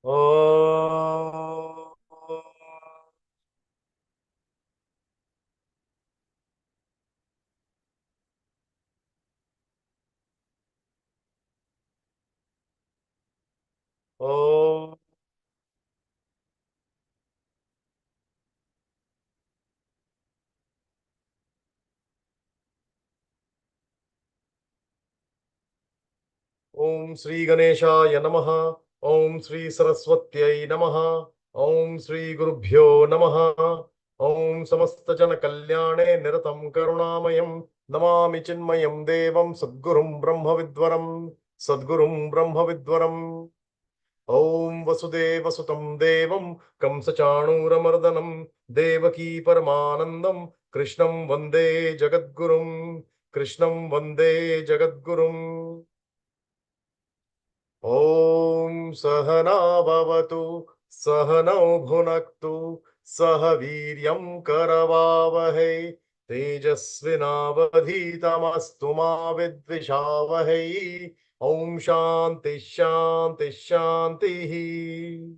Oh, oh, Om Sri Ganeshaya Namaha. Om Sri Saraswatyai Namaha. Om Sri Gurubhyo Namaha. Om Samasta Jana Kalyane Niratam Karunamayam Namami Chinmayam Devam Sadgurum Brahma Vidwaram Sadgurum Brahma Vidwaram. Om Vasudeva Sutam Devam Kamsachanuramardanam Devaki Paramanandam Krishnam Vande Jagadgurum Krishnam Vande Jagadgurum. Om Sahana Bhavatu Sahanau Bhunaktu Sahaviryam Karavavahe Tejasvinavadhitamastu ma vidvishavahe. Om Shanti Shanti Shanti.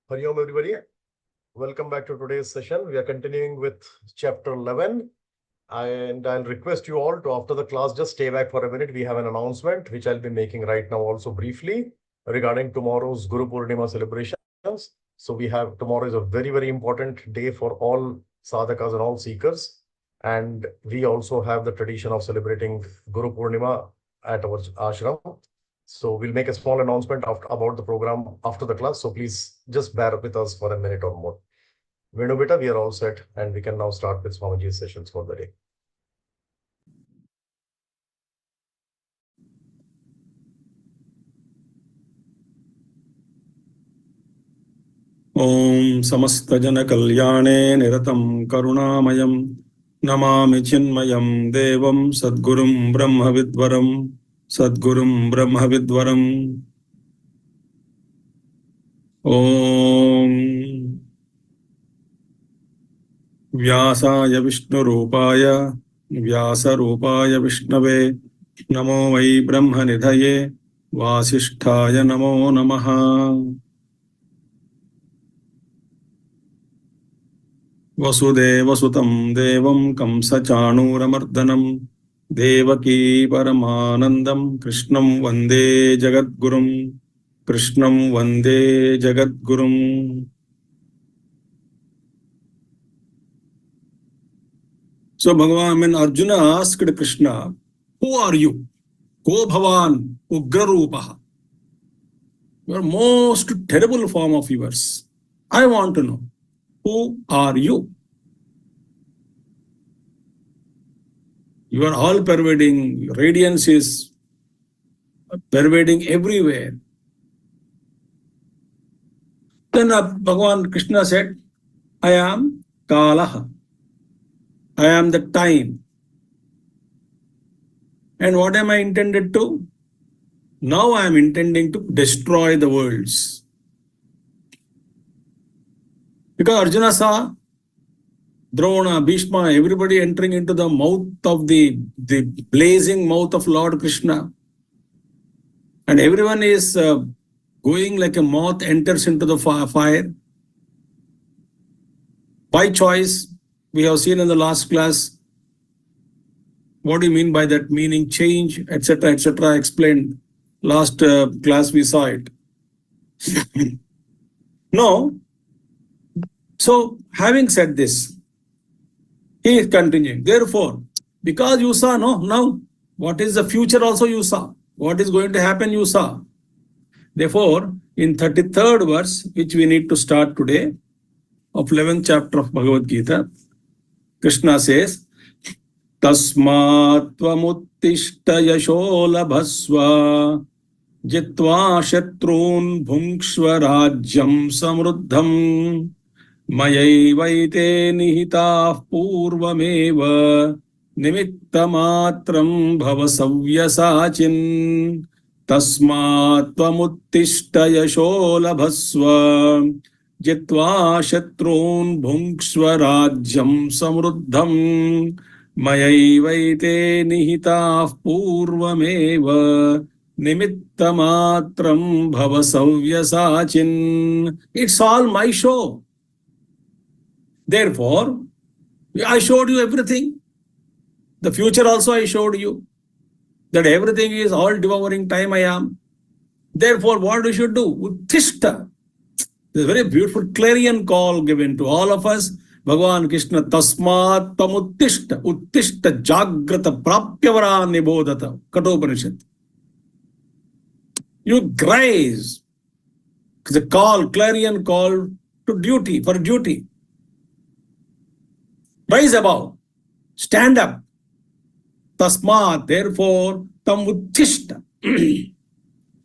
Hari Om everybody. Welcome back to today's session. We are continuing with chapter 11. And I'll request you all to, after the class, just stay back for a minute. We have an announcement which I'll be making right now also briefly regarding tomorrow's Guru Purnima celebrations. So we have, tomorrow is a very, very important day for all sadhakas and all seekers. And we also have the tradition of celebrating Guru Purnima at our ashram. So we'll make a small announcement about the program after the class. So please just bear with us for a minute or more. Venu Beta, we are all set and we can now start with Swamiji's sessions for the day. Om Samastajana Kalyane Niratam Karunamayam Namami Chinmayam Devam Sadgurum Brahma Vidwaram Sadgurum Brahma Vidwaram. Om Vyasaya Vishnu Rupaya Vyasa Rupaya Vishnave Namo Vai Brahma Nidhaye Vasisthaya Namo Namaha. Vasudeva Sutam Devam Kamsachanuramardanam Devaki Paramanandam Krishnam Vande Jagadgurum Krishnam Vande Jagadgurum. So Bhagavan, when Arjuna asked Krishna, who are you? Ko Bhavan Ugrarupaha. Your most terrible form of yours. I want to know. Who are you? You are all pervading. Your radiance is pervading everywhere. Then Bhagavan Krishna said, I am Kalaha. I am the time. And what am I intended to? Now I am intending to destroy the worlds. Because Arjuna saw Drona, Bhishma, everybody entering into the mouth of the blazing mouth of Lord Krishna. And everyone is going like a moth enters into the fire. By choice, we have seen in the last class, what do you mean by that? Meaning change, etc., etc. explained. Last class we saw it. No. So, having said this, he is continuing. Therefore, because you saw, now, what is the future also you saw. What is going to happen you saw. Therefore, in 33rd verse, which we need to start today, of 11th chapter of Bhagavad Gita, Krishna says, Tasmat tvamuttishta yasho labhasva jitva shatrun bhungshva rajyam samruddham Mayaivaite nihitah purvameva nimittamatram bhavasavyasachin tasmat tvamuttishta yasho labhasva jitva shatrun bhungshva rajyam samruddham Mayaivaite nihitah purvameva Nimittamatram bhava savyasachin. It's all my show. Therefore, I showed you everything. The future also I showed you. That everything is all devouring time I am. Therefore, what we should do? Uttishta. There's a very beautiful clarion call given to all of us. Bhagavan Krishna tasmat tamuttishta uttishta jagrata prapyavara nibodhata. Kathopanishad. You graze. It's a call, clarion call to duty, for duty. Rise above. Stand up. Tasmat, therefore, tam uttishta.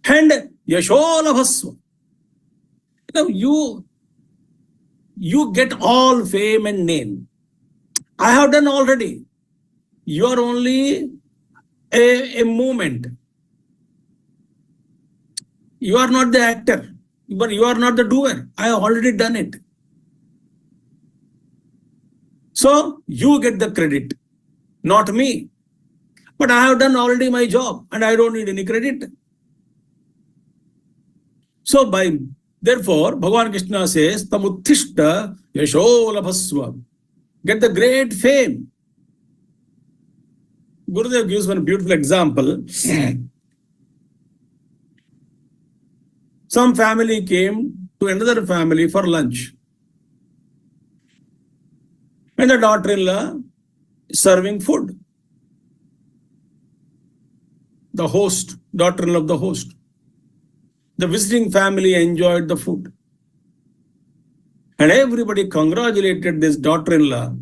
And yasholabhasva. You get all fame and name. I have done already. You are only a movement. You are not the actor, but you are not the doer. I have already done it. So you get the credit, not me. But I have done already my job and I don't need any credit. So therefore, Bhagavan Krishna says, Tamuttishta yasholabhasva. Get the great fame. Gurudev gives one beautiful example. Some family came to another family for lunch. And the daughter-in-law is serving food. The host, daughter-in-law of the host. The visiting family enjoyed the food. And everybody congratulated this daughter-in-law,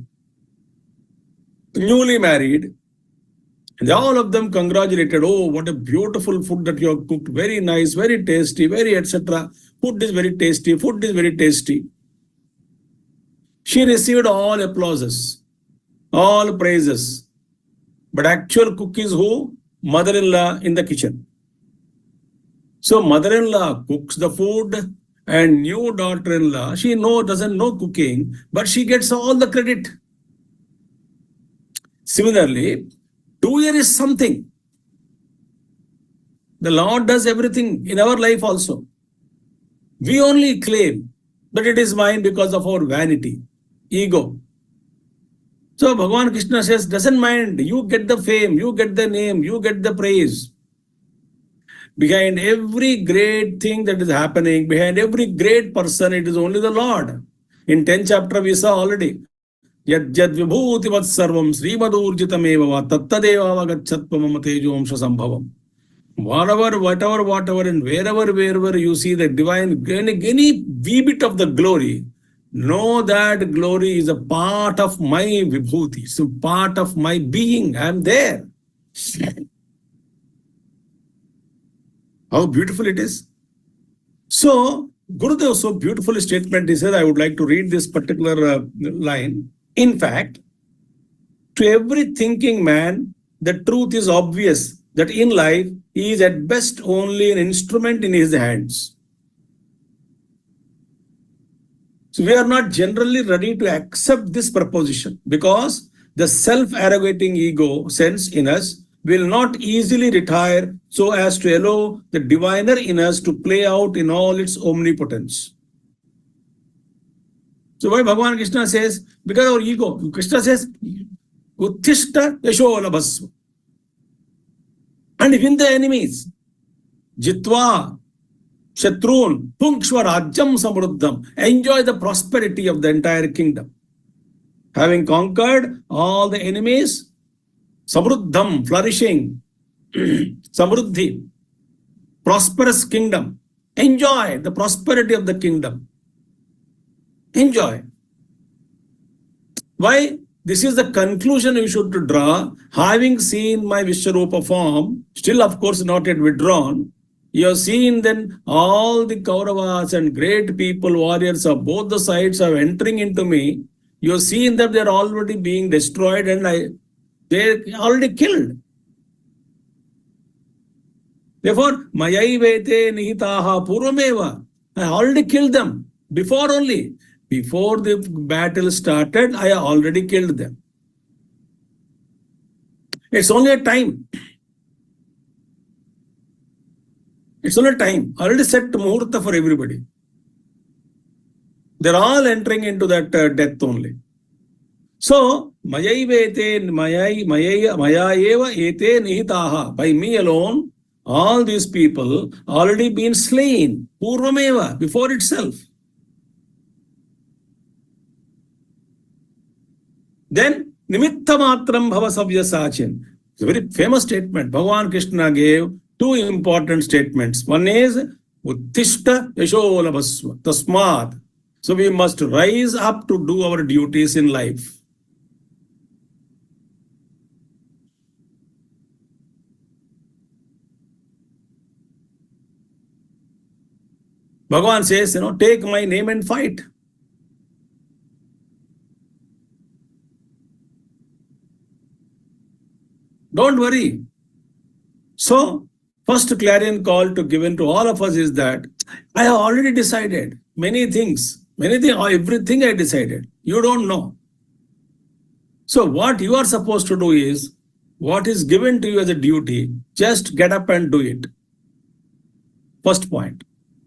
newly married. And all of them congratulated, oh, what a beautiful food that you have cooked. Very nice, very tasty, very etc. Food is very tasty, food is very tasty. She received all applauses, all praises. But actual cook is who? Mother-in-law in the kitchen. So mother-in-law cooks the food and new daughter-in-law, she doesn't know cooking, but she gets all the credit. Similarly, doer is something. The Lord does everything in our life also. We only claim that it is mine because of our vanity, ego. So Bhagavan Krishna says, doesn't mind, you get the fame, you get the name, you get the praise. Behind every great thing that is happening, behind every great person, it is only the Lord. In 10th chapter we saw already. Yad yad vibhutivat sarvam srimadurjitameva tattadeva avagachatvam tejomsha sambhavam. Whatever, and wherever you see the divine, any wee bit of the glory, know that glory is a part of my vibhuti, it's a part of my being. I am there. How beautiful it is. So, Gurudev so beautiful statement, he said, I would like to read this particular line. In fact, to every thinking man, the truth is obvious that in life, he is at best only an instrument in his hands. So we are not generally ready to accept this proposition because the self-arrogating ego sense in us will not easily retire so as to allow the diviner in us to play out in all its omnipotence. So why Bhagavan Krishna says, because our ego, Krishna says, Uttishta yasholabhasva. And win the enemies. Jitva, Shatrun, Punkshva Rajyam Samruddham. Enjoy the prosperity of the entire kingdom. Having conquered all the enemies, Samruddham, flourishing, Samruddhi, prosperous kingdom. Enjoy the prosperity of the kingdom. Enjoy. Why? This is the conclusion you should draw. Having seen my Vishwarupa form, still of course not yet withdrawn, you have seen then all the Kauravas and great people, warriors of both the sides are entering into me. You have seen that they are already being destroyed and they are already killed. Therefore, Mayaivete Nihitaha Purvameva. I already killed them. Before only. Before the battle started, I already killed them. It's only a time. It's only time. Already set muhurta for everybody. They're all entering into that death only. So, maya eva ete nihitaha. By me alone, all these people already been slain. Purvameva, before itself. Then, nimitta matram bhava savyasachin. It's a very famous statement. Bhagavan Krishna gave two important statements. One is, uttishta yasholabhasva tasmat. So we must rise up to do our duties in life. Bhagavan says, take my name and fight. Don't worry. So, first clarion call given to all of us is that I have already decided many things, everything I decided. You don't know. So, what you are supposed to do is, what is given to you as a duty, just get up and do it. First point.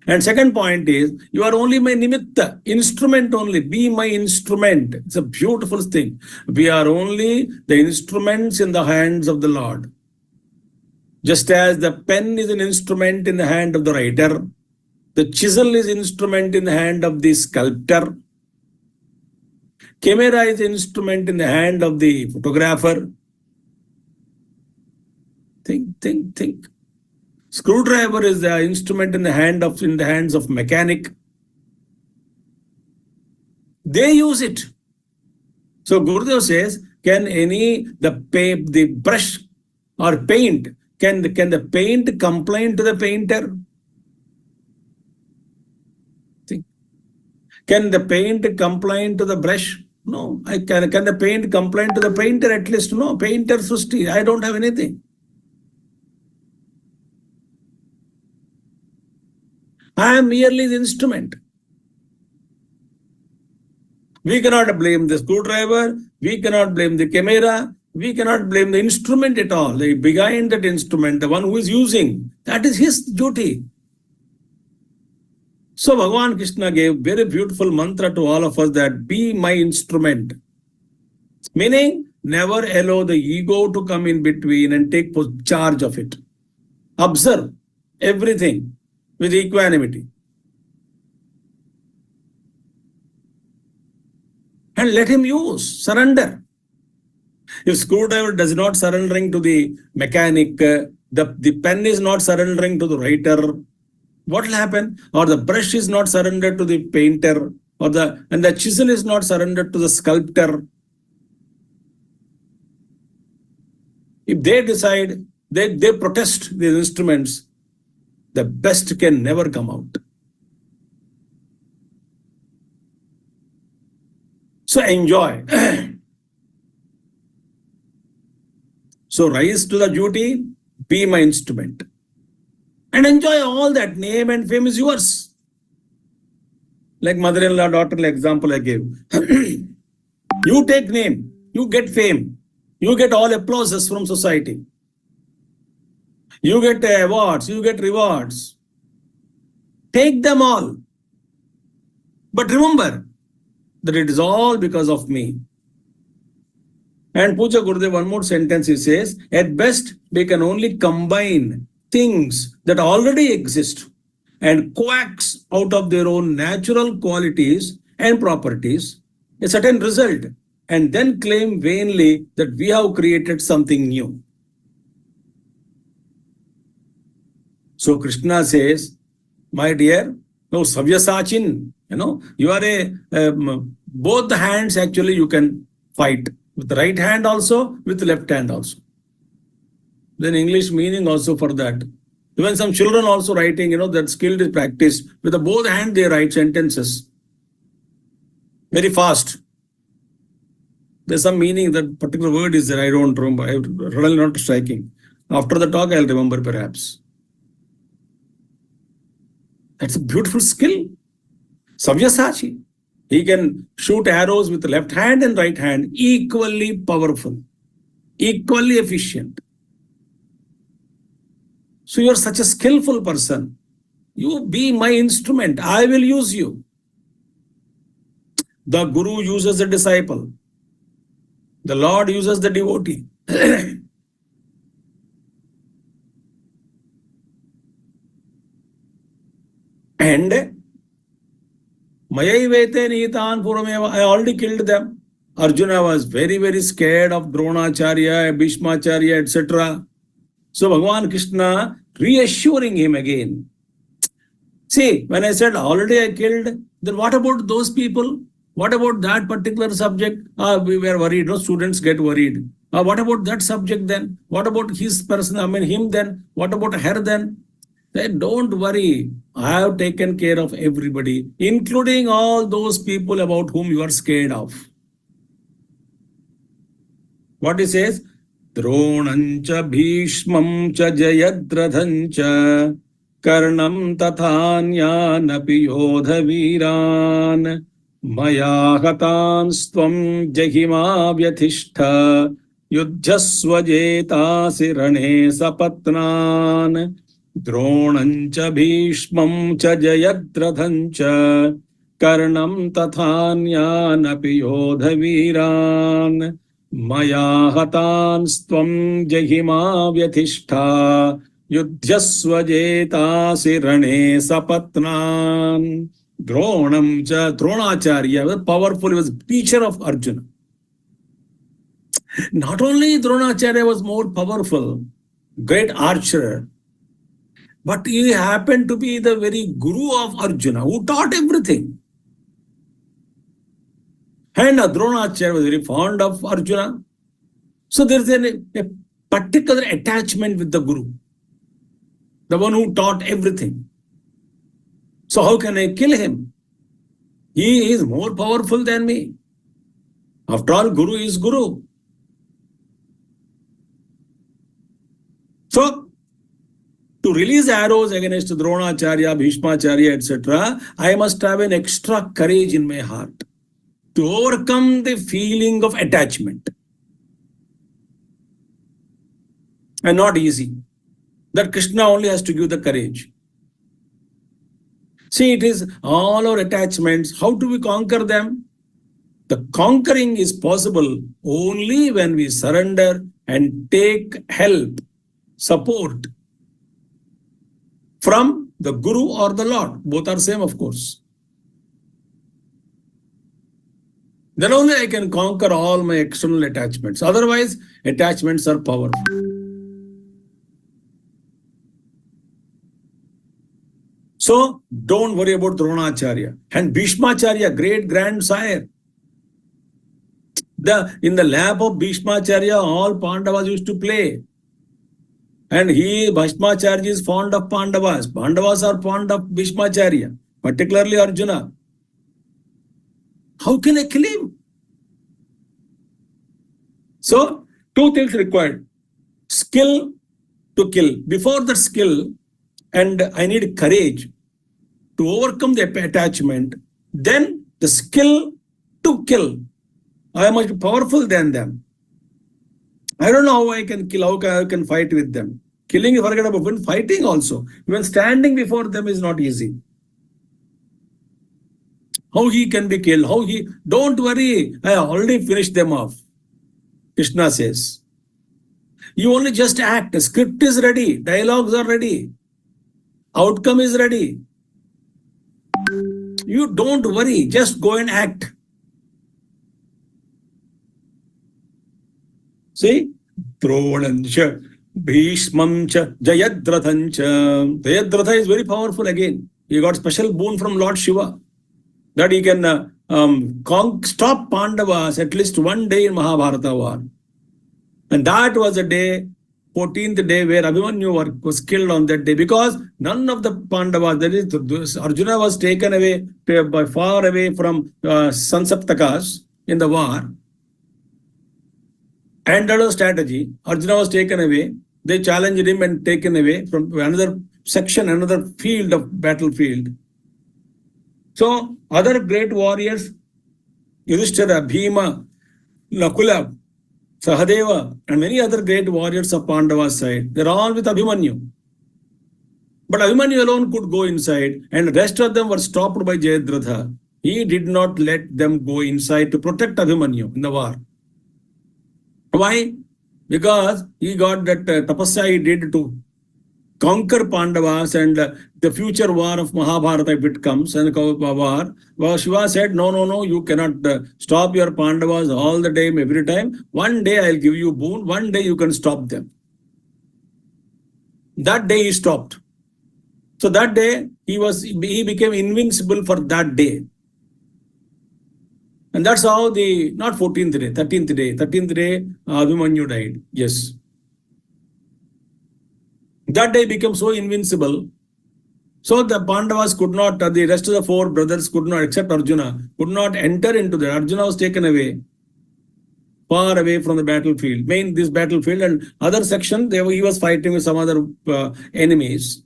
And second point is, you are only my nimitta, instrument only, be my instrument. It's a beautiful thing. We are only the instruments in the hands of the Lord. Just as the pen is an instrument in the hand of the writer, the chisel is an instrument in the hand of the sculptor, camera is an instrument in the hand of the photographer. Think. Screwdriver is the instrument in the hands of mechanic. They use it. So Gurudev says, can the brush or paint, can the paint complain to the painter? Think. Can the paint complain to the brush? No. Can the paint complain to the painter at least? No. Painter Srushti, I don't have anything. I am merely the instrument. We cannot blame the screwdriver, we cannot blame the camera, we cannot blame the instrument at all. Behind that instrument, the one who is using, that is his duty. So Bhagavan Krishna gave very beautiful mantra to all of us that be my instrument. Meaning, never allow the ego to come in between and take charge of it. Observe everything with equanimity. And let him use, surrender. If screwdriver does not surrendering to the mechanic, the pen is not surrendering to the writer, what will happen? Or the brush is not surrendered to the painter, and the chisel is not surrendered to the sculptor. If they decide, they protest these instruments, the best can never come out. So enjoy. So rise to the duty, be my instrument. And enjoy all that. Name and fame is yours. Like mother-in-law, daughter-in-law example I gave. You take name, you get fame, you get all applauses from society. You get awards, you get rewards. Take them all. But remember that it is all because of me. And Puja Gurudev, one more sentence he says, at best we can only combine things that already exist and coax out of their own natural qualities and properties a certain result and then claim vainly that we have created something new. So Krishna says, my dear, no, Savyasachin, you are both the hands actually you can fight. With the right hand also, with the left hand also. Then English meaning also for that. Even some children also writing, that skill is practiced. With the both hands they write sentences. Very fast. There's some meaning, that particular word is there, I don't remember. I'm really not striking. After the talk, I'll remember perhaps. That's a beautiful skill. Savyasachi. He can shoot arrows with the left hand and right hand, equally powerful, equally efficient. So you are such a skillful person. You be my instrument. I will use you. The Guru uses the disciple. The Lord uses the devotee. And Mayaivete Nitan Purameva, I already killed them. Arjuna was very, very scared of Dronacharya, Bhishmacharya, etc. So Bhagavan Krishna reassuring him again. See, when I said already I killed, then what about those people? What about that particular subject? We were worried. No, students get worried. What about that subject then? What about his person? I mean, him then? What about her then? Then don't worry. I have taken care of everybody, including all those people about whom you are scared of. What he says? Dronancha bhishmamcha jayadrathancha karnam tathanyanapi yodha viran maya hatansvam jahima vyathishta yudhyasva jetasi rane sapatnan Dronancha bhishmamcha jayadrathancha karnam tathanyanapi yodha viran Maya hatansvam jahima vyathishta yudhyasva jetasi rane sapatnan. Dronacharya was powerful, he was teacher of Arjuna. Not only Dronacharya was more powerful, great archer, but he happened to be the very guru of Arjuna, who taught everything. And Dronacharya was very fond of Arjuna. So there is a particular attachment with the Guru, the one who taught everything. So how can I kill him? He is more powerful than me. After all, Guru is Guru. So, to release arrows against Dronacharya, Bhishmacharya, etc., I must have an extra courage in my heart to overcome the feeling of attachment. And not easy. That Krishna only has to give the courage. See, it is all our attachments. How do we conquer them? The conquering is possible only when we surrender and take help, support from the Guru or the Lord. Both are same, of course. Then only I can conquer all my external attachments. Otherwise, attachments are powerful. So, don't worry about Dronacharya. And Bhishmacharya, great grandsire. In the lap of Bhishmacharya, all Pandavas used to play. And Bhishmacharya is fond of Pandavas. Pandavas are fond of Bhishmacharya, particularly Arjuna. How can I kill him? So, two things required. Skill to kill. Before the skill, and I need courage to overcome the attachment, then the skill to kill. I am much powerful than them. I don't know how I can kill, how I can fight with them. Killing, forget about even fighting also. Even standing before them is not easy. How he can be killed? Don't worry, I already finished them off. Krishna says. You only just act. The script is ready. Dialogues are ready. Outcome is ready. You don't worry. Just go and act. See? Dronancha, Bhishmamcha, Jayadrathancha. Jayadratha is very powerful again. He got special boon from Lord Shiva. That he can stop Pandavas at least one day in Mahabharata war. And that was a day, 14th day, where Abhimanyu was killed on that day, because none of the Pandavas, that is, Arjuna was taken away, by far away from Sansaptakas in the war. And that was strategy. Arjuna was taken away. They challenged him and taken away from another section, another field of battlefield. So, other great warriors, Yudhishthira, Bhima, Nakula, Sahadeva, and many other great warriors of Pandava's side, they're all with Abhimanyu. But Abhimanyu alone could go inside, and the rest of them were stopped by Jayadratha. He did not let them go inside to protect Abhimanyu in the war. Why? Because he got that tapasya he did to conquer Pandavas, and the future war of Mahabharata, if it comes, and war, well, Shiva said, no, you cannot stop your Pandavas all the time, every time. One day I'll give you boon, one day you can stop them. That day he stopped. So that day he became invincible for that day. And that's how not 14th day, 13th day, Abhimanyu died. Yes. That day became so invincible. So the Pandavas could not, the rest of the four brothers could not, except Arjuna, could not enter into that. Arjuna was taken away, far away from the battlefield, this battlefield, and other section, he was fighting with some other enemies.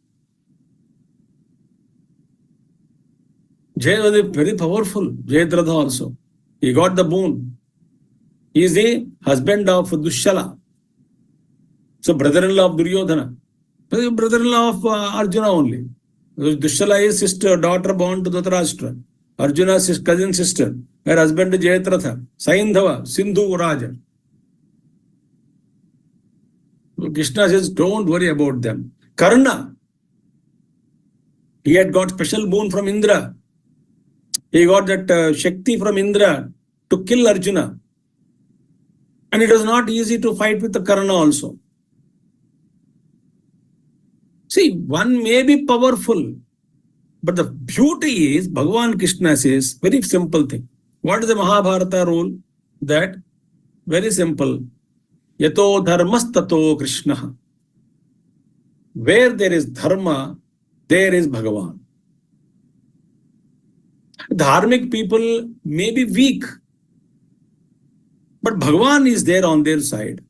Jay was very powerful, Jayadratha also. He got the boon. He is the husband of Dushala. So brother-in-law of Duryodhana. Brother-in-law of Arjuna only. Dushala is sister, daughter born to Dhritarashtra. Arjuna's his cousin sister. Her husband is Jayadratha. Saindhava, Sindhu Raja. Krishna says, don't worry about them. Karna. He had got special boon from Indra. He got that Shakti from Indra to kill Arjuna. And it was not easy to fight with the Karna also. See, one may be powerful, but the beauty is, Bhagavan Krishna says, very simple thing. What is the Mahabharata rule? That, very simple. Yato dharmas tato Krishna. Where there is dharma, there is Bhagavan. Dharmic people may be weak, but Bhagavan is there on their side.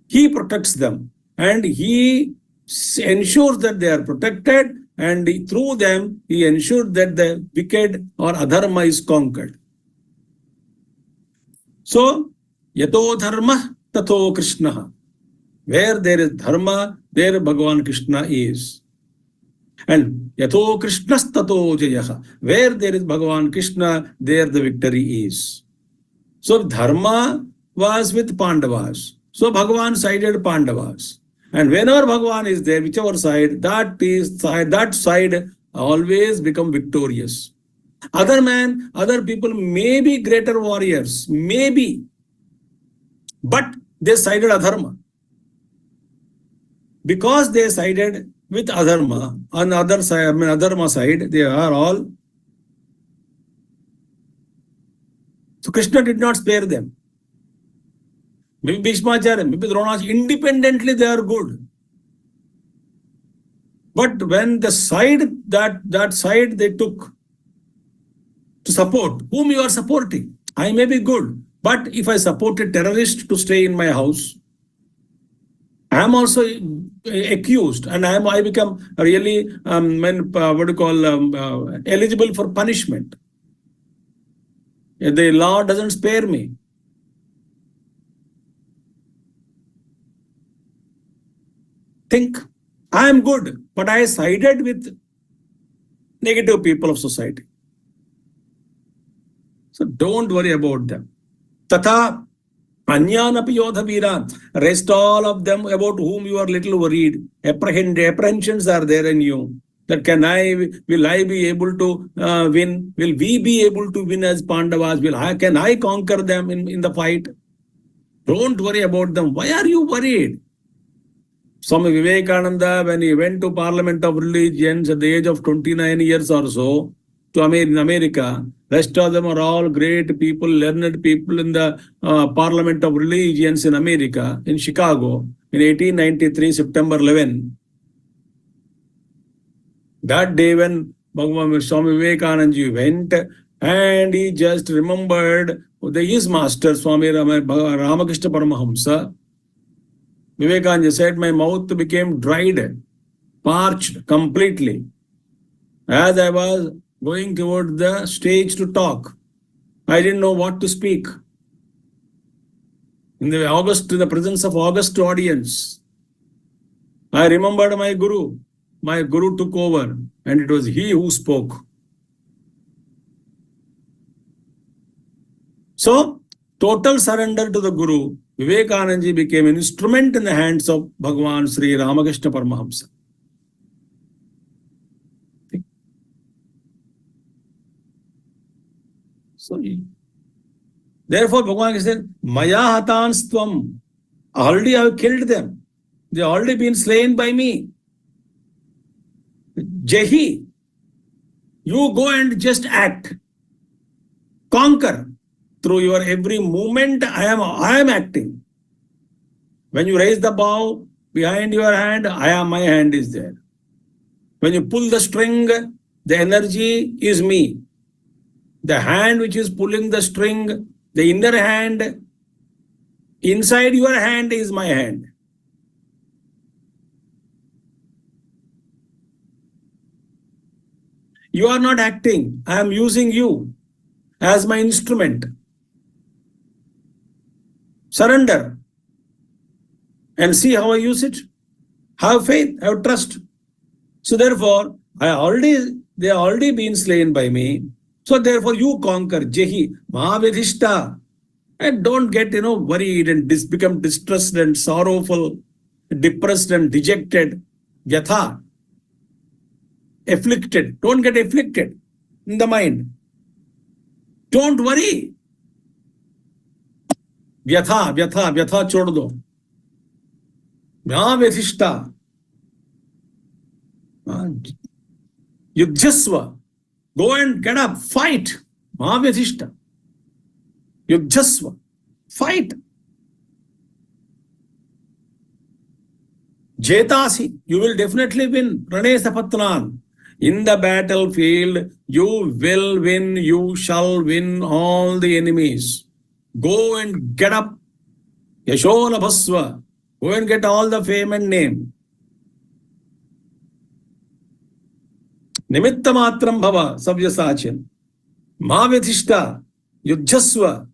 He protects them, and he ensures that they are protected, and through them he ensures that the wicked or adharma is conquered. So, yato dharma tato Krishna. Where there is dharma, there Bhagavan Krishna is. And yato Krishnas tato jayaha. Where there is Bhagavan Krishna, there the victory is. So dharma was with Pandavas. So Bhagavan sided Pandavas. And whenever Bhagavan is there, whichever side, that side always become victorious. Other people may be greater warriors, maybe, but they sided adharma. Because they sided with adharma, on the other side, adharma side, they are all. So Krishna did not spare them. Maybe Bhishmacharya, maybe Dronacharya, independently they are good. But when the side, that side they took to support, whom you are supporting, I may be good, but if I support a terrorist to stay in my house, I am also accused, and I become really eligible for punishment. The law doesn't spare me. Think, I am good, but I sided with negative people of society. So don't worry about them. Tatha Anyanapi Yodha Veera, rest all of them about whom you are little worried. Apprehensions are there in you. That will I be able to win? Will we be able to win as Pandavas? Can I conquer them in the fight? Don't worry about them. Why are you worried? Swami Vivekananda, when he went to Parliament of Religions at the age of 29 years or so, to America, rest of them are all great people, learned people in the Parliament of Religions in America, in Chicago, in 1893, September 11. That day when Swami Vivekananda went, and he just remembered his master, Swami Ramakrishna Paramahamsa. Vivekananda said, my mouth became dried, parched completely. As I was going toward the stage to talk, I didn't know what to speak. In the presence of august audience, I remembered my Guru, my Guru took over and it was he who spoke. So, total surrender to the Guru, Vivekananda ji became an instrument in the hands of Bhagavan Sri Ramakrishna Paramahamsa. So, therefore, Bhagavan said, Maya hatanstvam. Already I have killed them. They have already been slain by me. Jehi, you go and just act. Conquer. Through your every movement, I am acting. When you raise the bow behind your hand, my hand is there. When you pull the string, the energy is me. The hand which is pulling the string, the inner hand, inside your hand is my hand. You are not acting. I am using you as my instrument. Surrender and see how I use it. Have faith, have trust. So therefore, they have already been slain by me. So therefore, you conquer. Jehi, Mahavidhishta. And don't get worried and become distressed and sorrowful, depressed and dejected. Yatha. Afflicted. Don't get afflicted in the mind. Don't worry. व्यथा छोड़ दो. महाव्यथिष्ठा. युद्धस्व. Go and get up, fight. Mahavyadhishta. Yuddhasva. Fight. Jetasi. You will definitely win. Rane sapatnan. In the battlefield, you will win. You shall win all the enemies. Go and get up. Yashona Bhasva. Go and get all the fame and name. Nimitta matram bhava savyasachin. Mahavyadhishta. Yuddhasva.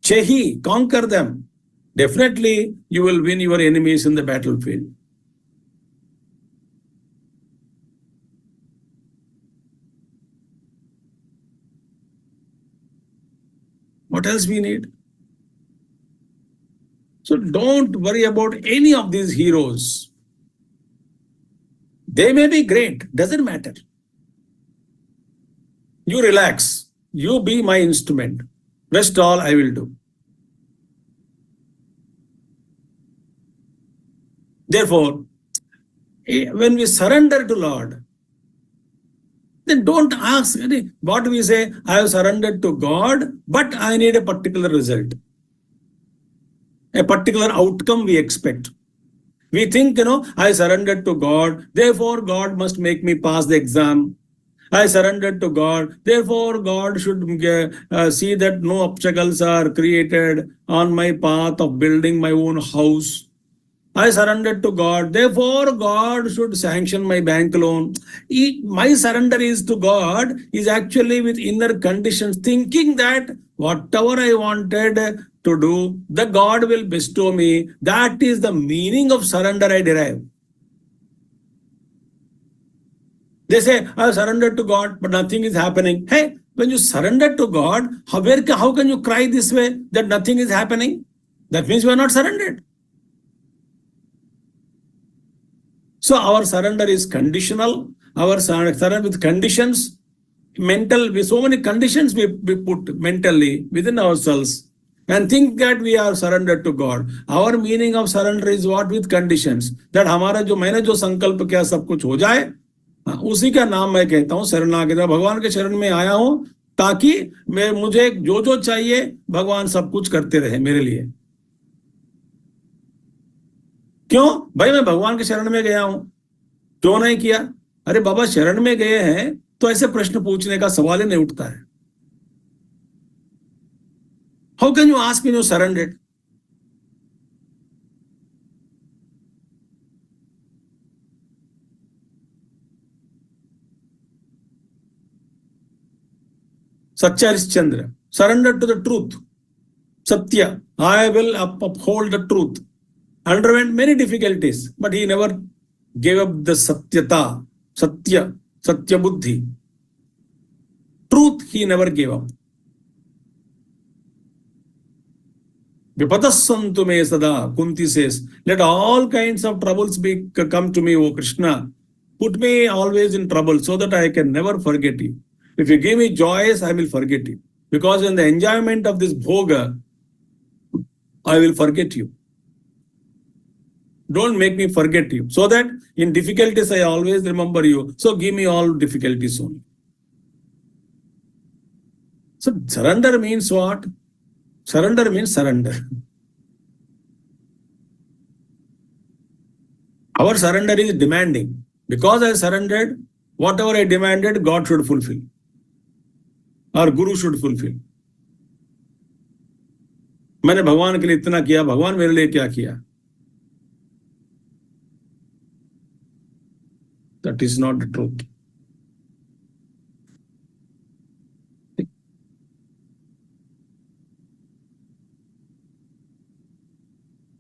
Chehi. Conquer them. Definitely you will win your enemies in the battlefield. What else we need? So don't worry about any of these heroes. They may be great, doesn't matter. You relax. You be my instrument. Rest all I will do. Therefore, when we surrender to Lord, then don't ask, what we say, I have surrendered to God, but I need a particular result. A particular outcome we expect. We think, I surrendered to God, therefore God must make me pass the exam. I surrendered to God, therefore God should see that no obstacles are created on my path of building my own house. I surrendered to God, therefore God should sanction my bank loan. My surrender is to God is actually with inner conditions, thinking that whatever I wanted to do, the God will bestow me. That is the meaning of surrender I derive. They say, I have surrendered to God, but nothing is happening. Hey, when you surrender to God, how can you cry this way that nothing is happening? That means you are not surrendered. So our surrender is conditional. Our surrender with conditions, mental, with so many conditions we put mentally within ourselves and think that we are surrendered to God. Our meaning of surrender is what with conditions. That मैंने जो संकल्प किया सब कुछ हो जाए, उसी का नाम मैं कहता हूँ शरणागति. भगवान के शरण में आया हूँ ताकि मुझे जो चाहिए भगवान सब कुछ करते रहे मेरे लिए. क्यों भाई मैं भगवान के शरण में गया हूं, क्यों नहीं किया? अरे बाबा शरण में गए हैं तो ऐसे प्रश्न पूछने का सवाल ही नहीं उठता है. How can you ask when you surrendered? Satyarishchandra surrendered to the truth. Satya, I will uphold the truth. Underwent many difficulties, but he never gave up the Satya Buddhi. Truth he never gave up. Vipatasantu me sada, Kunti says, let all kinds of troubles come to me, O Krishna. Put me always in trouble so that I can never forget you. If you give me joys, I will forget you. Because in the enjoyment of this bhoga, I will forget you. Don't make me forget you. So that in difficulties, I always remember you. So give me all difficulties only. So surrender means what? Surrender means surrender. Our surrender is demanding. Because I surrendered, whatever I demanded, God should fulfill. Or Guru should fulfill. मैंने भगवान के लिए इतना किया, भगवान मेरे लिए क्या किया? That is not the truth.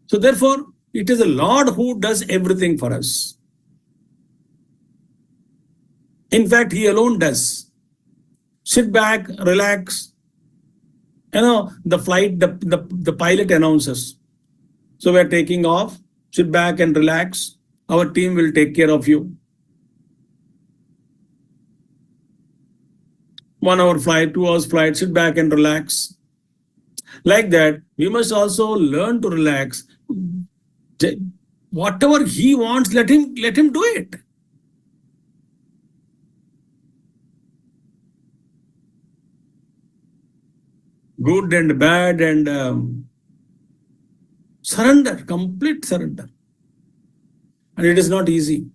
So therefore, it is the Lord who does everything for us. In fact, He alone does. Sit back, relax. The flight, the pilot announces. So we are taking off. Sit back and relax. Our team will take care of you. 1 hour flight, 2 hours flight, sit back and relax. Like that, we must also learn to relax. Whatever He wants, let him do it. Good and bad and surrender, complete surrender. And it is not easy.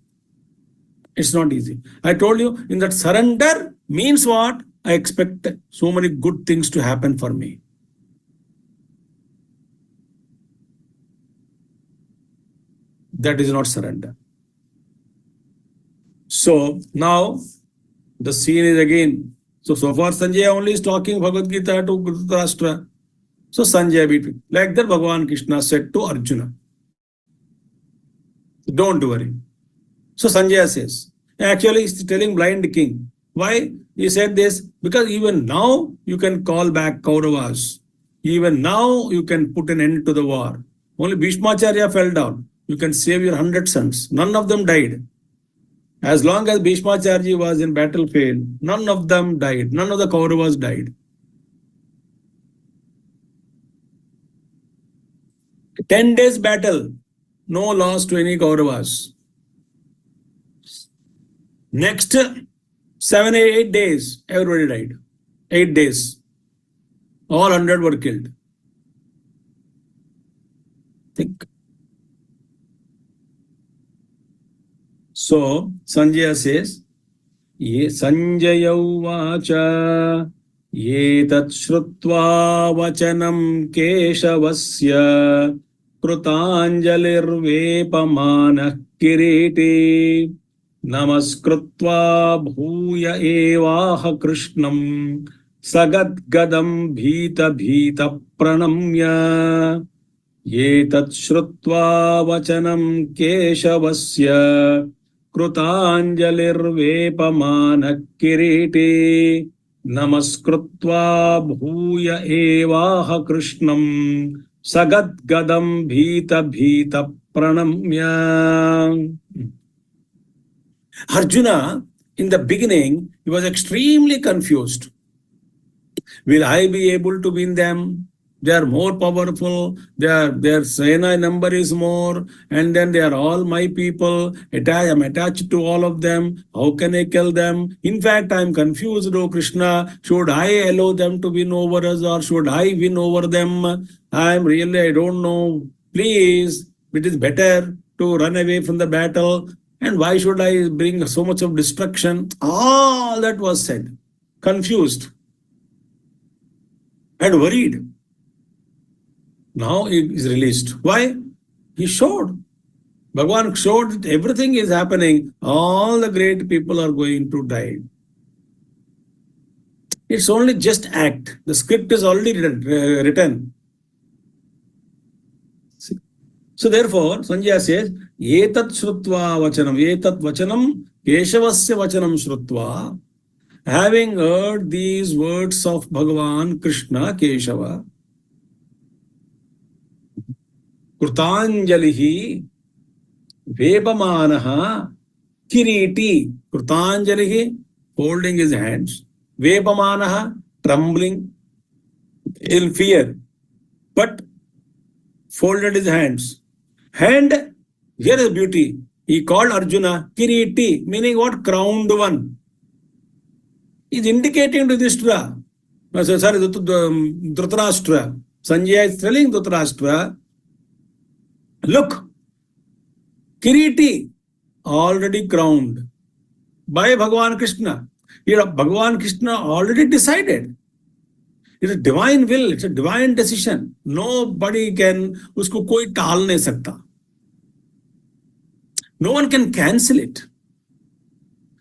It's not easy. I told you, in that surrender means what? I expect so many good things to happen for me. That is not surrender. So now the scene is again. So far Sanjay only is talking Bhagavad Gita to Dhritarashtra. So Sanjay, like that Bhagavan Krishna said to Arjuna, don't worry. So Sanjay says, actually he's telling blind king. Why? He said this, because even now you can call back Kauravas. Even now you can put an end to the war. Only Bhishmacharya fell down. You can save your 100 sons. None of them died. As long as Bhishmacharya was in battlefield, none of them died. None of the Kauravas died. 10 days battle, no loss to any Kauravas. Next 7 or 8 days, everybody died. 8 days. All 100 were killed. Think. So Sanjaya says, Ye Sanjaya Vacha Ye Tat Shrutva Vachanam Keshavasya Krutanjalir Vepamanah Kiriti Namaskritva Bhuya Evaha Krishnam Sagat Gadam Bhita Bhita Pranamya Ye Tat Shrutva Vachanam Keshavasya Krutanjalir Vepamanah Kiriti Namaskritva Bhuya Evaha Krishnam Sagat Gadam Bhita Bhita Pranamya. Arjuna, in the beginning, he was extremely confused. Will I be able to win them? They are more powerful, their Sena number is more, and then they are all my people. I'm attached to all of them. How can I kill them? In fact, I'm confused, O Krishna. Should I allow them to win over us or should I win over them? I don't know. Please, it is better to run away from the battle. And why should I bring so much of destruction? All that was said. Confused and worried. Now he is released. Why? He showed. Bhagavan showed that everything is happening. All the great people are going to die. It's only just act. The script is already written. So therefore, Sanjaya says, Etat Shrutva Vachanam, Etat Vachanam, Keshavasya Vachanam Shrutva, having heard these words of Bhagavan Krishna Keshava, Krutanjalihi, Vepamanaha, Kiriti, Krutanjalihi, holding his hands, Vepamanaha, trembling in fear, but folded his hands. And here is beauty. He called Arjuna Kiriti, meaning what? Crowned one. He is indicating to Dhritarashtra. Sorry, Dhritarashtra. Sanjaya is telling Dhritarashtra, look, Kiriti, already crowned by Bhagavan Krishna. Here, Bhagavan Krishna already decided. It's a divine will, it's a divine decision. Nobody can, usko koi taal nahi sakta. No one can cancel it.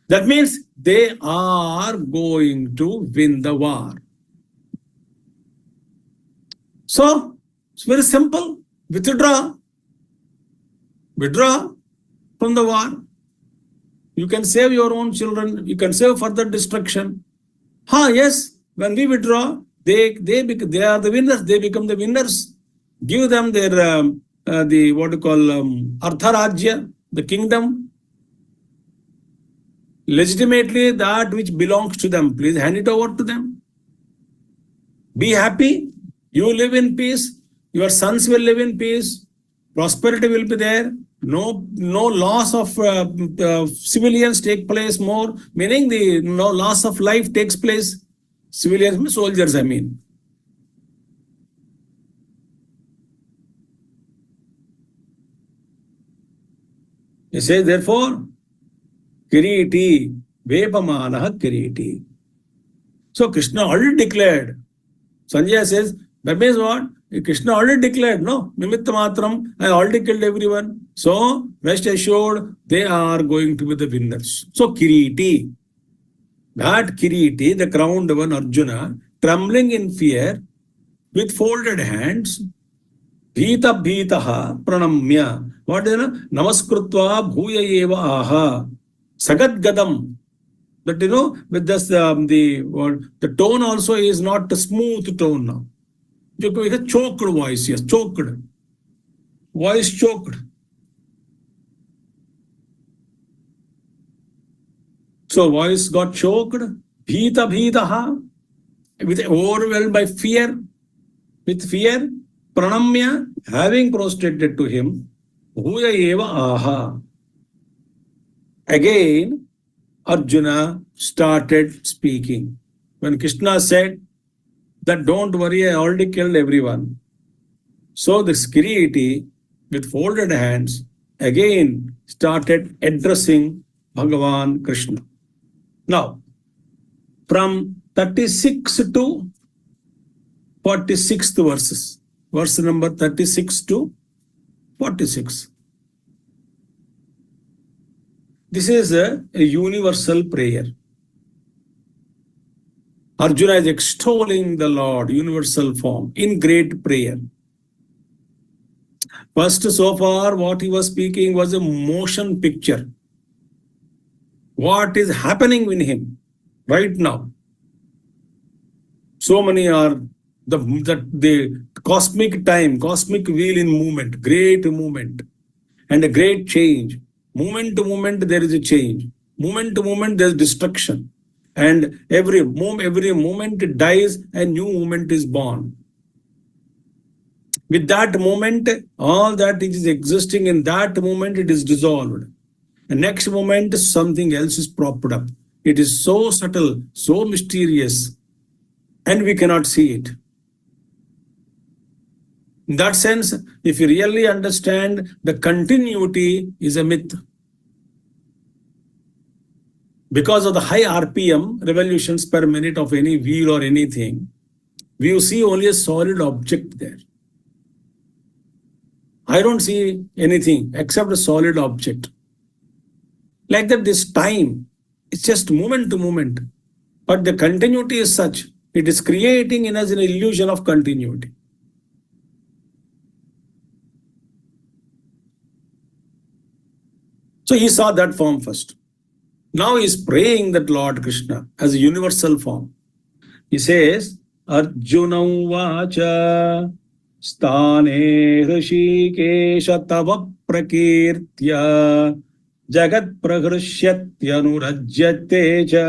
That means they are going to win the war. So, it's very simple. Withdraw. Withdraw from the war. You can save your own children. You can save further destruction. Yes, when we withdraw, they are the winners. They become the winners. Give them their Artha Rajya, the kingdom. Legitimately that which belongs to them. Please hand it over to them. Be happy. You live in peace. Your sons will live in peace. Prosperity will be there. No loss of civilians take place more. Meaning no loss of life takes place. Civilians, soldiers, I mean. He says, therefore, Kiriti, Vepamanaha Kiriti. So Krishna already declared. Sanjaya says, that means what? Krishna already declared, no? Nimitta Matram, I already killed everyone. So, rest assured, they are going to be the winners. So, Kiriti. That Kiriti, the crowned one Arjuna, trembling in fear, with folded hands, Bhita Bhitaha Pranamya. What is it? Namaskrutva Bhuya Eva Aha. Sagat Gadam. But with this, the tone also is not a smooth tone now. It's a choked voice, yes, choked. Voice choked. So voice got choked. Bhita Bhitaha. Overwhelmed by fear. With fear. Pranamya, having prostrated to him. Bhuya Eva Aha. Again, Arjuna started speaking. When Krishna said that don't worry, I already killed everyone. So the Kiriti, with folded hands, again started addressing Bhagavan Krishna. Now, from 36 to 46th verses, verse number 36 to 46. This is a universal prayer. Arjuna is extolling the Lord, universal form, in great prayer. First, so far, what he was speaking was a motion picture. What is happening in him right now? So many are the cosmic time, cosmic wheel in movement, great movement, and a great change. Moment to moment, there is a change. Moment to moment, there is destruction. And every moment it dies, a new moment is born. With that moment, all that is existing in that moment, it is dissolved. The next moment, something else is propped up. It is so subtle, so mysterious, and we cannot see it. In that sense, if you really understand, the continuity is a myth. Because of the high RPM, revolutions per minute of any wheel or anything, we see only a solid object there. I don't see anything except a solid object. Like that, this time, it's just moment to moment. But the continuity is such, it is creating in us an illusion of continuity. So he saw that form first. Now he is praying that Lord Krishna as a universal form. He says, Arjuna vacha stane hrishikesha tava prakirtya jagat prahrishyatyanurajyate cha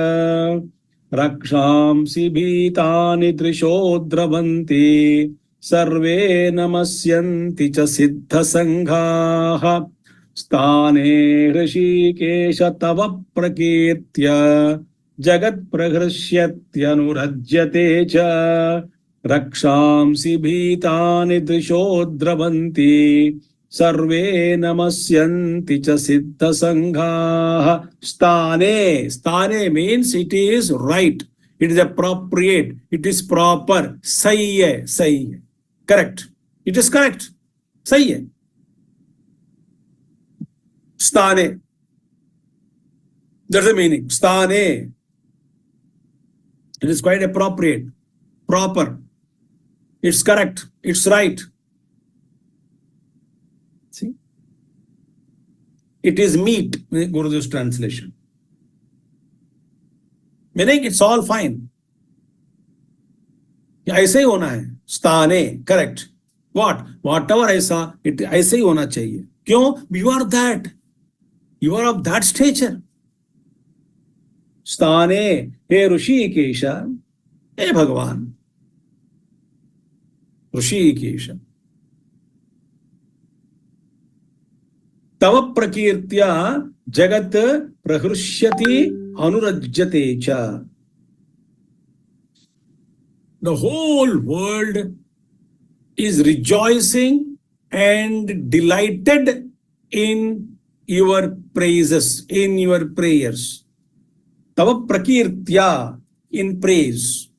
rakshamsi bhitani trishodravanti sarve namasyanti cha siddha sanghaha stane hrishikesha tava prakirtya jagat prahrishyatyanurajyate cha rakshamsi bhitani drishodravanti sarve namasyanti cha siddha sanghaha. Stane means it is right, it is appropriate, it is proper. Sahi hai. Correct. It is correct. Sahi hai. Stane. That's the meaning. Stane. It is quite appropriate, proper. It's correct. It's right. See? It is meet, Gurudeva's translation. Meaning it's all fine. ऐसे ही होना है. Stane, correct. What? Whatever I saw, it ऐसे ही होना चाहिए. क्यों? You are that. You are of that stature. Stane, हे ऋषिकेशा, हे भगवान, ऋषिकेशा, तव प्रकीर्त्या जगत प्रहृष्यति अनुरज्यते च. The whole world is rejoicing and delighted in your praises, in your prayers. तव प्रकीर्त्या, in praise.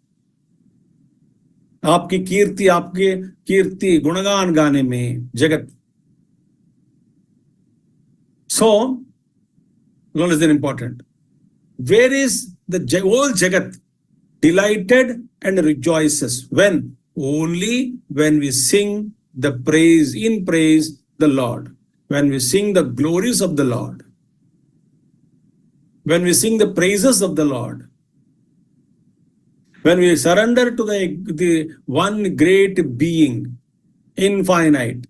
आपकी कीर्ति, आपके कीर्ति गुणगान गाने में जगत. So, no less than important. Where is the whole jagat delighted and rejoices? When? Only when we sing the praise, in praise the Lord. When we sing the glories of the Lord. When we sing the praises of the Lord. When we surrender to the one great being, infinite,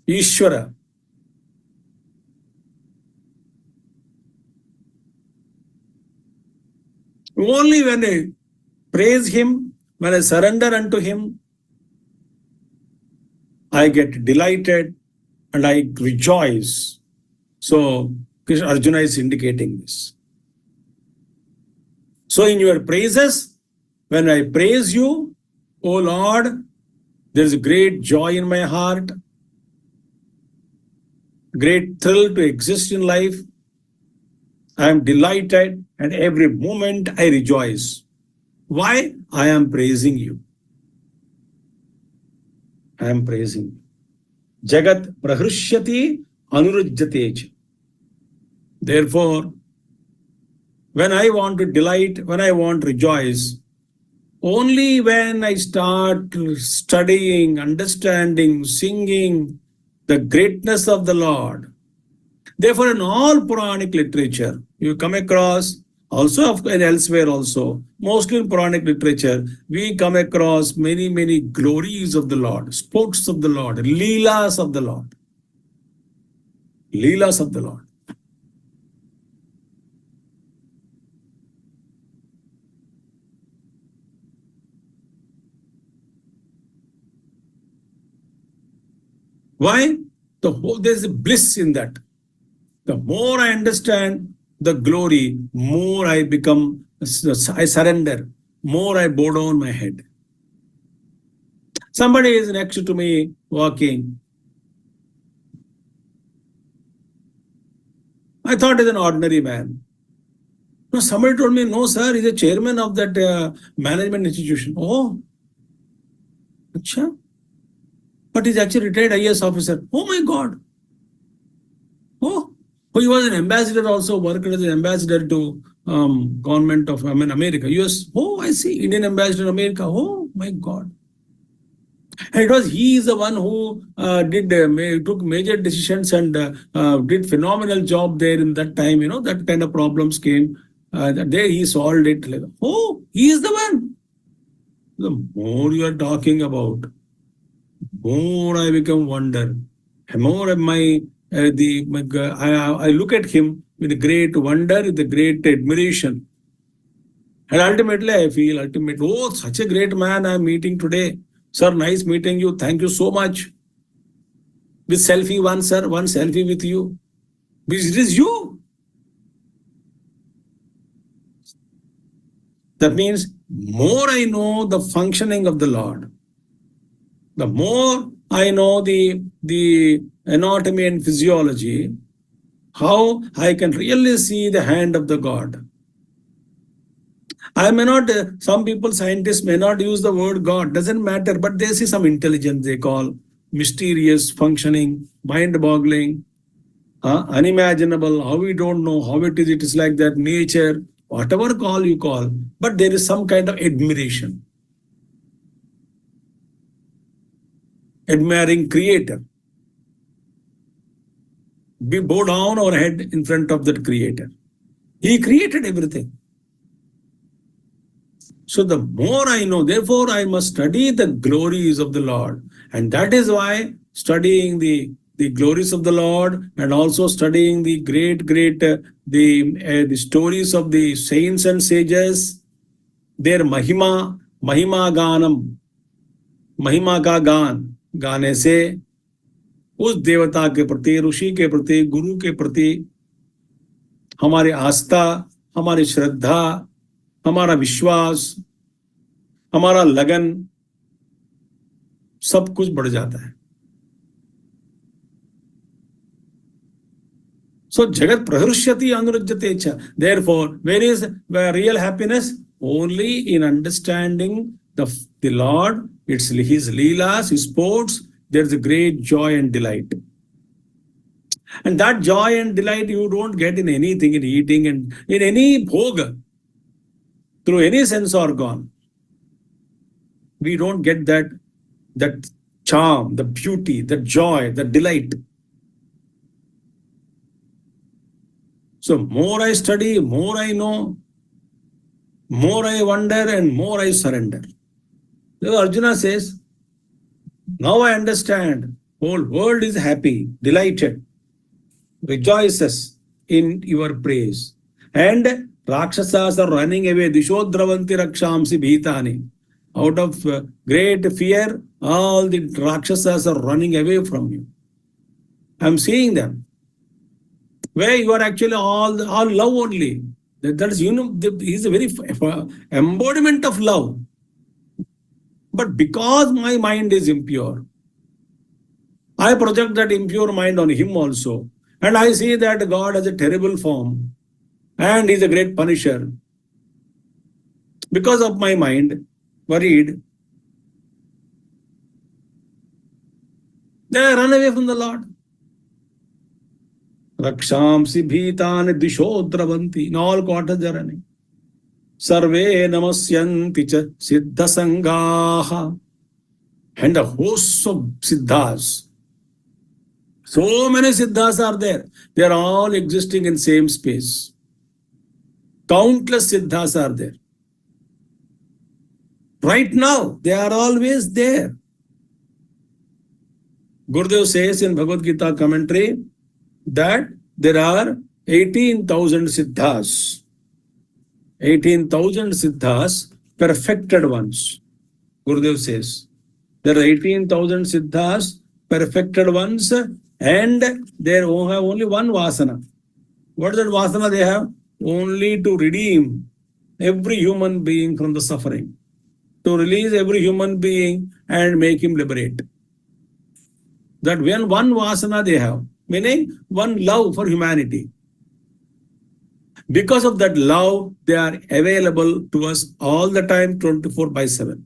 Ishvara. Only when I praise Him, when I surrender unto Him, I get delighted and I rejoice. So, Arjuna is indicating this. So, in your praises, when I praise you, O Lord, there is a great joy in my heart, great thrill to exist in life. I am delighted and every moment I rejoice. Why? I am praising you. I am praising you. Jagat prahrushyati anurajyate. Therefore, when I want to delight, when I want to rejoice, only when I start studying, understanding, singing the greatness of the Lord. Therefore, in all Puranic literature, you come across, also and elsewhere also, mostly in Puranic literature, we come across many, many glories of the Lord, sports of the Lord, leelas of the Lord. Leelas of the Lord. Why? There's a bliss in that. The more I understand the glory, more I become, I surrender, more I bow down my head. Somebody is next to me walking. I thought he's an ordinary man. No, somebody told me, no, sir, he's a chairman of that management institution. Oh, achha. But he's actually retired IAS officer. Oh my God. Oh, he was an ambassador also, worked as an ambassador to government of America, US. Oh, I see, Indian ambassador in America. Oh my God. And it was he is the one who took major decisions and did phenomenal job there in that time. That kind of problems came. There he solved it. Like, oh, he is the one. The more you are talking about, more I become wonder. More of I look at him with great wonder, with great admiration. And ultimately, I feel, oh, such a great man I'm meeting today. Sir, nice meeting you. Thank you so much. With selfie, one selfie with you. It is you. That means more I know the functioning of the Lord, the more I know the anatomy and physiology, how I can really see the hand of the God. I may not, some people, scientists may not use the word God, doesn't matter, but they see some intelligence they call mysterious, functioning, mind-boggling, unimaginable, how we don't know how it is like that, nature, whatever call you call, but there is some kind of admiration. Admiring Creator. We bow down our head in front of that Creator. He created everything. So the more I know, therefore I must study the glories of the Lord. And that is why studying the glories of the Lord and also studying the great, the stories of the saints and sages, their Mahima Ganam, Mahima ka गान गाने से उस देवता के प्रति, ऋषि के प्रति, गुरु के प्रति हमारी आस्था, हमारी श्रद्धा, हमारा विश्वास, हमारा लगन, सब कुछ बढ़ जाता है. So Jagat Praharshyati Anurajyate cha. Therefore, where is real happiness? Only in understanding the Lord, it's His Leelas, His sports, there's a great joy and delight. And that joy and delight you don't get in anything, in eating and in any bhoga, through any sense organ. We don't get that charm, the beauty, the joy, the delight. So more I study, more I know, more I wonder and more I surrender. So Arjuna says, now I understand, whole world is happy, delighted, rejoices in your praise. And Rakshasas are running away. Dishodravanti rakshamsi bhitani. Out of great fear, all the Rakshasas are running away from you. I'm seeing them. Where you are actually all love only. That is, he's a very embodiment of love. But because my mind is impure, I project that impure mind on him also. And I see that God has a terrible form. And he's a great punisher. Because of my mind, worried, then I run away from the Lord. Rakshamsi bhitani dishodravanti. In all quarters they are running. Sarve namasyanti cha siddha sangaha. And a host of siddhas. So many siddhas are there. They are all existing in same space. Countless siddhas are there. Right now, they are always there. Gurudev says in Bhagavad Gita commentary that there are 18,000 siddhas. 18,000 siddhas, perfected ones. Gurudev says there are 18,000 siddhas, perfected ones, and they have only one vasana. What is that vasana they have? Only to redeem every human being from the suffering. To release every human being and make him liberate. That when one vasana they have, meaning one love for humanity. Because of that love, they are available to us all the time, 24/7.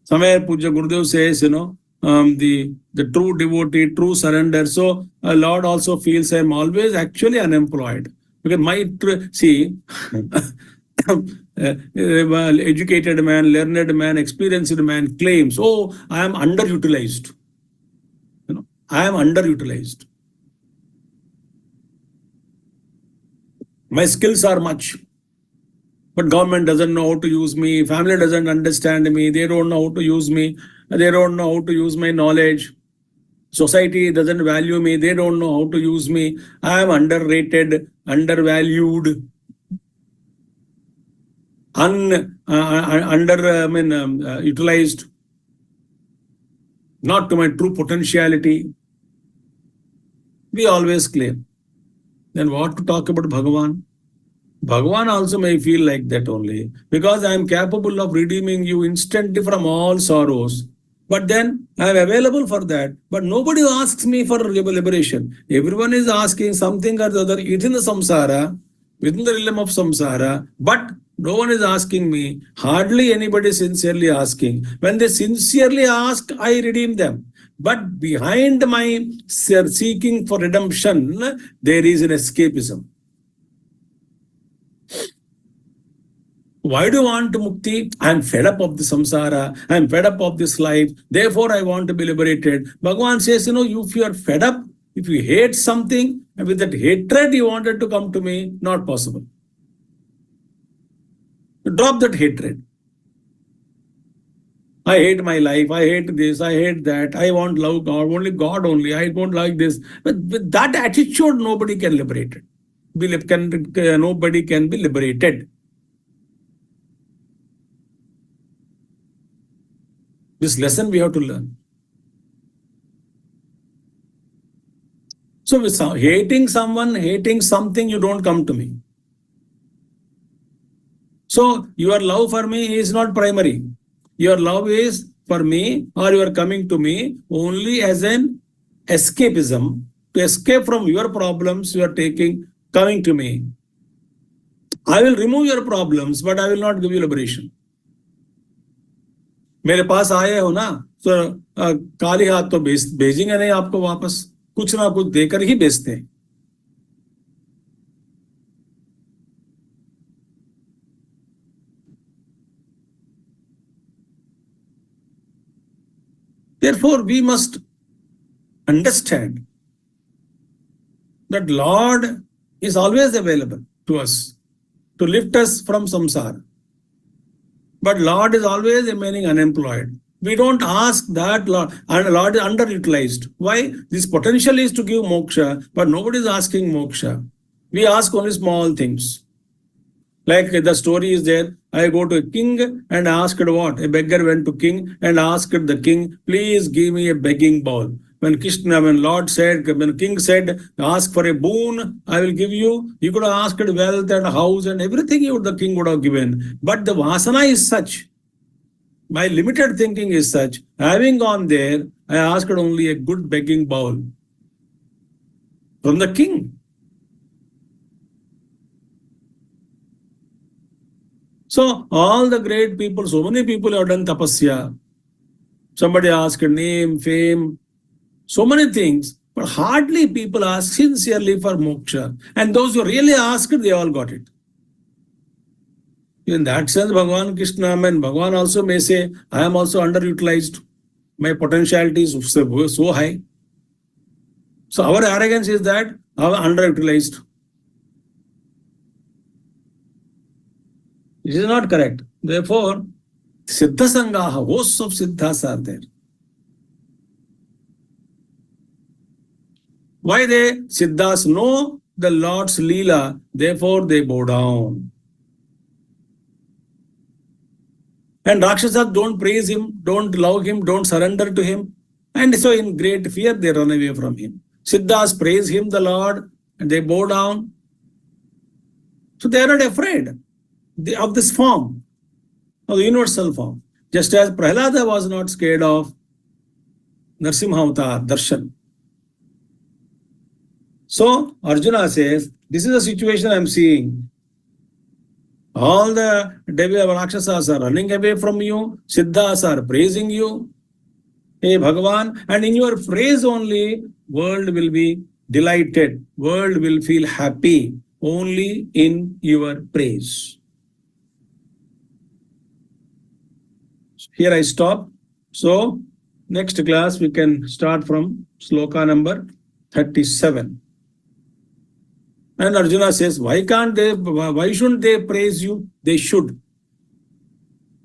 Somewhere Puja Gurudev says, the true devotee, true surrender. So a Lord also feels I'm always actually unemployed. Because see, educated man, learned man, experienced man claims, oh, I am underutilized. I am underutilized. My skills are much, but government doesn't know how to use me. Family doesn't understand me. They don't know how to use me. They don't know how to use my knowledge. Society doesn't value me. They don't know how to use me. I am underrated, undervalued, utilized, not to my true potentiality. We always claim. Then what to talk about Bhagavan? Bhagavan also may feel like that only, because I am capable of redeeming you instantly from all sorrows. But then I am available for that. But nobody asks me for liberation. Everyone is asking something or the other within the samsara, within the realm of samsara. But no one is asking me. Hardly anybody sincerely asking. When they sincerely ask, I redeem them. But behind my seeking for redemption, there is an escapism. Why do you want mukti? I am fed up of the samsara. I am fed up of this life. Therefore, I want to be liberated. Bhagavan says, if you are fed up, if you hate something, and with that hatred you wanted to come to me, not possible. Drop that hatred. I hate my life. I hate this. I hate that. I want love God. Only God only. I don't like this. But with that attitude, nobody can liberate it. Nobody can be liberated. This lesson we have to learn. So with hating someone, hating something, you don't come to me. So your love for me is not primary. Your love is for me, or you are coming to me only as an escapism. To escape from your problems, you are coming to me. I will remove your problems, but I will not give you liberation. मेरे पास आए हो ना, तो काली हाथ तो भेजेंगे नहीं आपको वापस, कुछ ना कुछ देकर ही भेजते हैं. Therefore, we must understand that Lord is always available to us to lift us from samsara. But Lord is always remaining unemployed. We don't ask that Lord, and Lord is underutilized. Why? This potential is to give moksha, but nobody is asking moksha. We ask only small things. Like the story is there, I go to a king and asked what? A beggar went to king and asked the king, please give me a begging bowl. When Lord said, when king said, ask for a boon, I will give you, you could have asked wealth and house and everything the king would have given. But the vasana is such, my limited thinking is such, having gone there, I asked only a good begging bowl from the king. So all the great people, so many people have done tapasya. Somebody asked name, fame, so many things, but hardly people ask sincerely for moksha. And those who really asked, they all got it. In that sense, Bhagavan Krishna and Bhagavan also may say, I am also underutilized. My potentiality is so high. So our arrogance is that I am underutilized. This is not correct. Therefore, Siddha Sangaha, hosts of Siddhas are there. Why they? Siddhas know the Lord's Leela, therefore they bow down. And Rakshasas don't praise him, don't love him, don't surrender to him. And so in great fear they run away from him. Siddhas praise him, the Lord, and they bow down. So they are not afraid of this form, of the universal form. Just as Prahlada was not scared of Narsimha Avatar, Darshan. So Arjuna says, this is the situation I am seeing. All the devil Rakshasas are running away from you. Siddhas are praising you. Hey Bhagavan, and in your praise only, world will be delighted. World will feel happy only in your praise. here I stop. So next class we can start from Shloka number 37. And Arjuna says, why shouldn't they praise you? They should.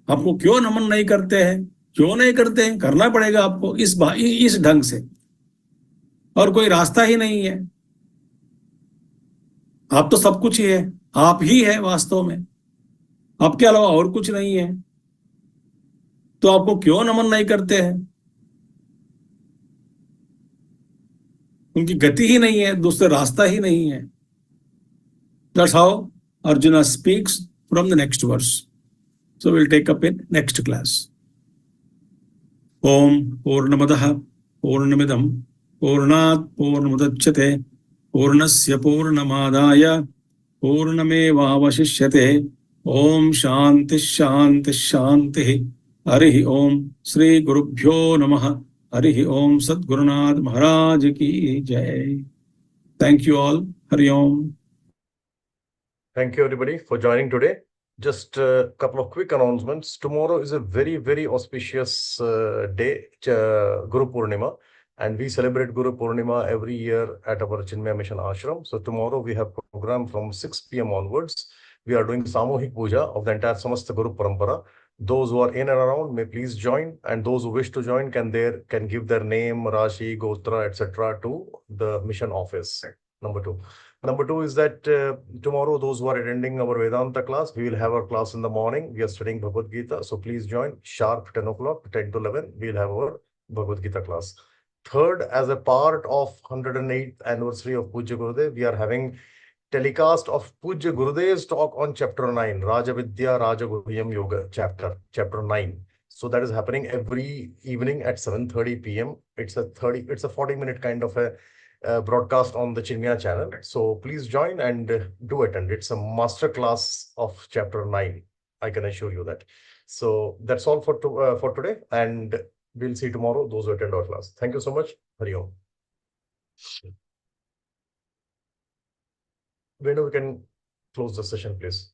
आपको क्यों नमन नहीं करते हैं? क्यों नहीं करते हैं? करना पड़ेगा आपको इस ढंग से, और कोई रास्ता ही नहीं है। आप तो सब कुछ ही है, आप ही है वास्तव में, आपके अलावा और कुछ नहीं है, तो आपको क्यों नमन नहीं करते हैं? उनकी गति ही नहीं है, दूसरा रास्ता ही नहीं है। That's how Arjuna speaks from the next verse. So we'll take up in next class. Om Purnamadaha Purnamidam Purnat Purnamudachyate Purnasya Purnamadaya Purnamevavashishyate. Om Shanti Shanti Shanti. Harihi Om. Sri Gurubhyo Namaha. Harihi Om. Sadgurunath Maharaj ki Jai. Thank you all. Hari Om. Thank you, everybody, for joining today. Just a couple of quick announcements. Tomorrow is a very, very auspicious day, Guru Purnima, and we celebrate Guru Purnima every year at our Chinmaya Mission Ashram. So tomorrow we have program from 6 p.m. onwards. We are doing Samohik Puja of the entire Samasta Guru Parampara. Those who are in and around may please join, and those who wish to join can give their name, Rashi, Gotra, etc. to the mission office. Number two. Number two is that tomorrow, those who are attending our Vedanta class, we will have our class in the morning. We are studying Bhagavad Gita. So please join sharp 10 o'clock, 10 to 11. We'll have our Bhagavad Gita class. Third, as a part of 108th anniversary of Pujya Gurudev, we are having telecast of Pujya Gurudev's talk on chapter 9, Raja Vidya Raja Guhyam Yoga chapter 9. So that is happening every evening at 7:30 p.m. It's a 40-minute kind of a broadcast on the Chinmaya channel. So please join and do attend. It's a master class of chapter 9. I can assure you that. So that's all for today, and we'll see tomorrow those who attend our class. Thank you so much. Hari Om. Venu, we can close the session, please.